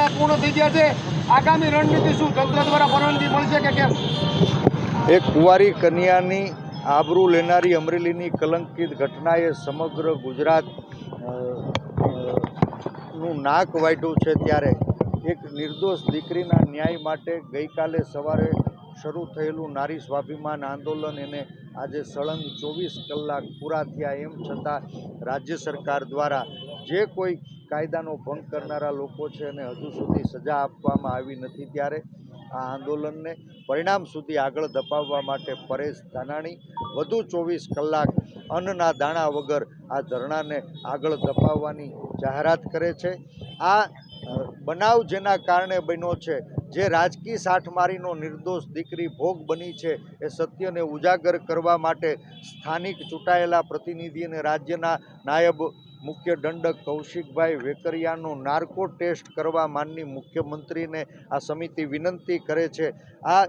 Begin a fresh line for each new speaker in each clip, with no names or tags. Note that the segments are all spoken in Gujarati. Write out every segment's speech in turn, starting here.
કલાક પૂર્ણ થઈ ગયા છે। આગામી રણનીતિ શું, તંત્ર દ્વારા પરવાનગી મળશે કે કેમ?
એક કુંવારી કન્યાની આબરૂ લેનારી અમરેલીની કલંકિત ઘટનાએ સમગ્ર ગુજરાત નું નાક વાઢ્યું છે। ત્યારે એક નિર્દોષ દીકરીના ન્યાય માટે ગઈકાલે સવારે શરૂ થયેલું નારી સ્વાભિમાન આંદોલન એને આજે સળંગ 24 કલાક પૂરા થયા। એમ છતાં રાજ્ય સરકાર દ્વારા જે કોઈ કાયદાનો ભંગ કરનારા લોકો છે એને હજુ સુધી સજા આપવામાં આવી નથી। ત્યારે આ આંદોલનને પરિણામ સુધી આગળ ધપાવવા માટે પરેશ ધાનાણી વધુ 24 કલાક અન્નના દાણા વગર આ ધરણાને આગળ ધપાવવાની જાહેરાત કરે છે। આ બનાવ જેના કારણે બન્યો છે, જે રાજકીય સાઠમારીનો નિર્દોષ દીકરી ભોગ બની છે, એ સત્યને ઉજાગર કરવા માટે સ્થાનિક ચૂંટાયેલા પ્રતિનિધિ અને રાજ્યના નાયબ મુખ્ય દંડક કૌશિકભાઈ વેકરિયાનો નાર્કો ટેસ્ટ કરવા માનનીય મુખ્યમંત્રીને આ સમિતિ વિનંતી કરે છે। આ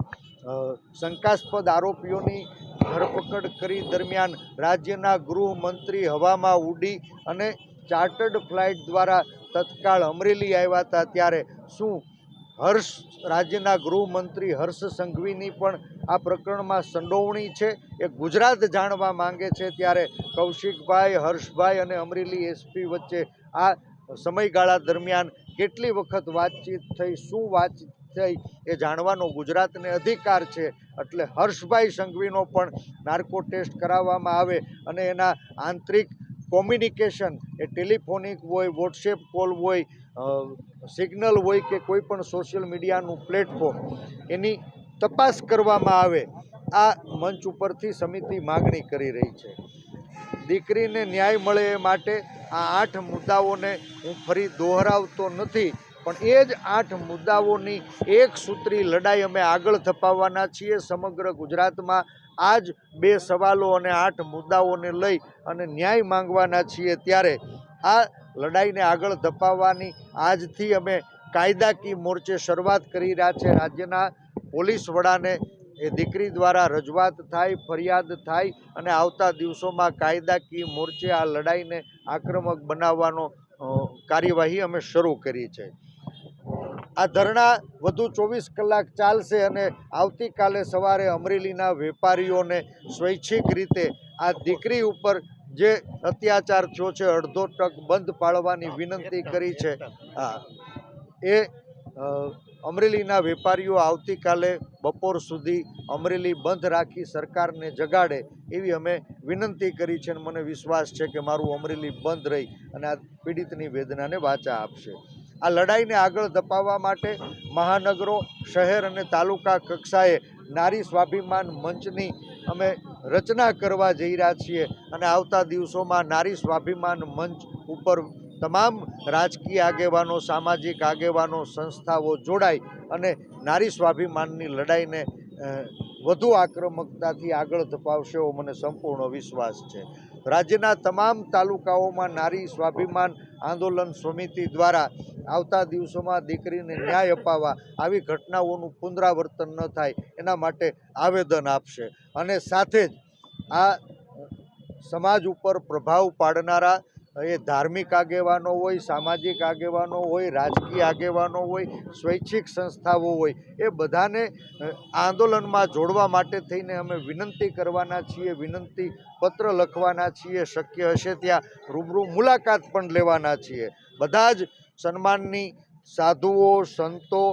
શંકાસ્પદ આરોપીઓની ધરપકડ કરી દરમિયાન રાજ્યના ગૃહમંત્રી હવામાં ઉડી અને ચાર્ટર્ડ ફ્લાઇટ દ્વારા તત્કાળ અમરેલી આવ્યા હતા। ત્યારે શું રાજ્યના ગૃહમંત્રી હર્ષ સંઘવીની પણ આ પ્રકરણમાં સંડોવણી છે, એ ગુજરાત જાણવા માંગે છે। ત્યારે કૌશિકભાઈ, હર્ષભાઈ અને અમરેલી એસપી વચ્ચે આ સમયગાળા દરમિયાન કેટલી વખત વાતચીત થઈ, શું વાતચીત થઈ, એ જાણવાનો ગુજરાતને અધિકાર છે। એટલે હર્ષભાઈ સંઘવીનો પણ નાર્કો ટેસ્ટ કરાવવામાં આવે અને એના આંતરિક કોમ્યુનિકેશન, એ ટેલિફોનિક હોય, વોટ્સએપ કોલ હોય, સિગ્નલ હોય કે કોઈ પણ સોશિયલ મીડિયાનું પ્લેટફોર્મ, એની તપાસ કરવામાં આવે, આ મંચ ઉપરથી સમિતિ માગણી કરી રહી છે। દીકરીને ન્યાય મળે એ માટે આ 8 મુદ્દાઓને હું ફરી દોહરાવતો નથી, પણ એ જ 8 મુદ્દાઓની એક સૂત્રી લડાઈ અમે આગળ ધપાવવાના છીએ। સમગ્ર ગુજરાતમાં આ જ 2 સવાલો અને 8 મુદ્દાઓને લઈ અને ન્યાય માંગવાના છીએ। ત્યારે આ લડાઈને આગળ ધપાવવાની આજથી અમે કાયદાકીય મોરચે શરૂઆત કરી રહ્યા છે। રાજ્યના પોલીસ વડાને એ દીકરી દ્વારા રજૂઆત થાય, ફરિયાદ થાય અને આવતા દિવસોમાં કાયદાકીય મોરચે આ લડાઈને આક્રમક બનાવવાનો કાર્યવાહી અમે શરૂ કરી છે। આ ધરણા વધુ 24 કલાક ચાલશે અને આવતીકાલે સવારે અમરેલીના વેપારીઓને સ્વૈચ્છિક રીતે આ દીકરી ઉપર જે અત્યાચાર થયો છે, અડધો ટક બંધ પાડવાની વિનંતી કરી છે। એ અમરેલીના વેપારીઓ આવતીકાલે બપોર સુધી અમરેલી બંધ રાખી સરકારને જગાડે એવી અમે વિનંતી કરી છે અને મને વિશ્વાસ છે કે મારું અમરેલી બંધ રહી અને આ પીડિતની વેદનાને વાચા આપશે। આ લડાઈને આગળ ધપાવવા માટે મહાનગરો, શહેર અને તાલુકા કક્ષાએ નારી સ્વાભિમાન મંચની અમે રચના કરવા જઈ રહ્યા છીએ અને આવતા દિવસોમાં નારી સ્વાભિમાન મંચ ઉપર તમામ રાજકીય આગેવાનો, સામાજિક આગેવાનો, સંસ્થાઓ જોડાય અને નારી સ્વાભિમાનની લડાઈને વધુ આક્રમકતાથી આગળ ધપાવશે એવો મને સંપૂર્ણ વિશ્વાસ છે। રાજ્યના તમામ તાલુકાઓમાં નારી સ્વાભિમાન આંદોલન સમિતિ દ્વારા આવતા દિવસોમાં દીકરીને ન્યાય અપાવવા, આવી ઘટનાઓનું પુનરાવર્તન ન થાય એના માટે આવેદન આપશે અને સાથે જ આ સમાજ ઉપર પ્રભાવ પાડનારા એ ધાર્મિક આગેવાનો હોય, સામાજિક આગેવાનો હોય, રાજકીય આગેવાનો હોય, સ્વૈચ્છિક સંસ્થાઓ હોય, એ બધાને આંદોલનમાં જોડવા માટે થઈને અમે વિનંતી કરવાના છીએ, વિનંતી પત્ર લખવાના છીએ, શક્ય હશે ત્યાં રૂબરૂ મુલાકાત પણ લેવાના છીએ। બધા જ સન્માનની સાધુઓ, સંતો,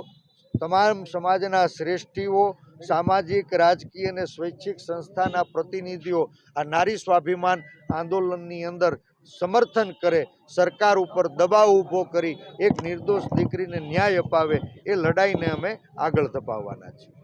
તમામ સમાજના શ્રેષ્ઠીઓ, સામાજિક, રાજકીય અને સ્વૈચ્છિક સંસ્થાના પ્રતિનિધિઓ આ નારી સ્વાભિમાન આંદોલનની અંદર સમર્થન કરે, સરકાર ઉપર દબાવ ઊભો કરી એક નિર્દોષ દીકરીને ન્યાય અપાવે, એ લડાઈને અમે આગળ ધપાવવાના છીએ।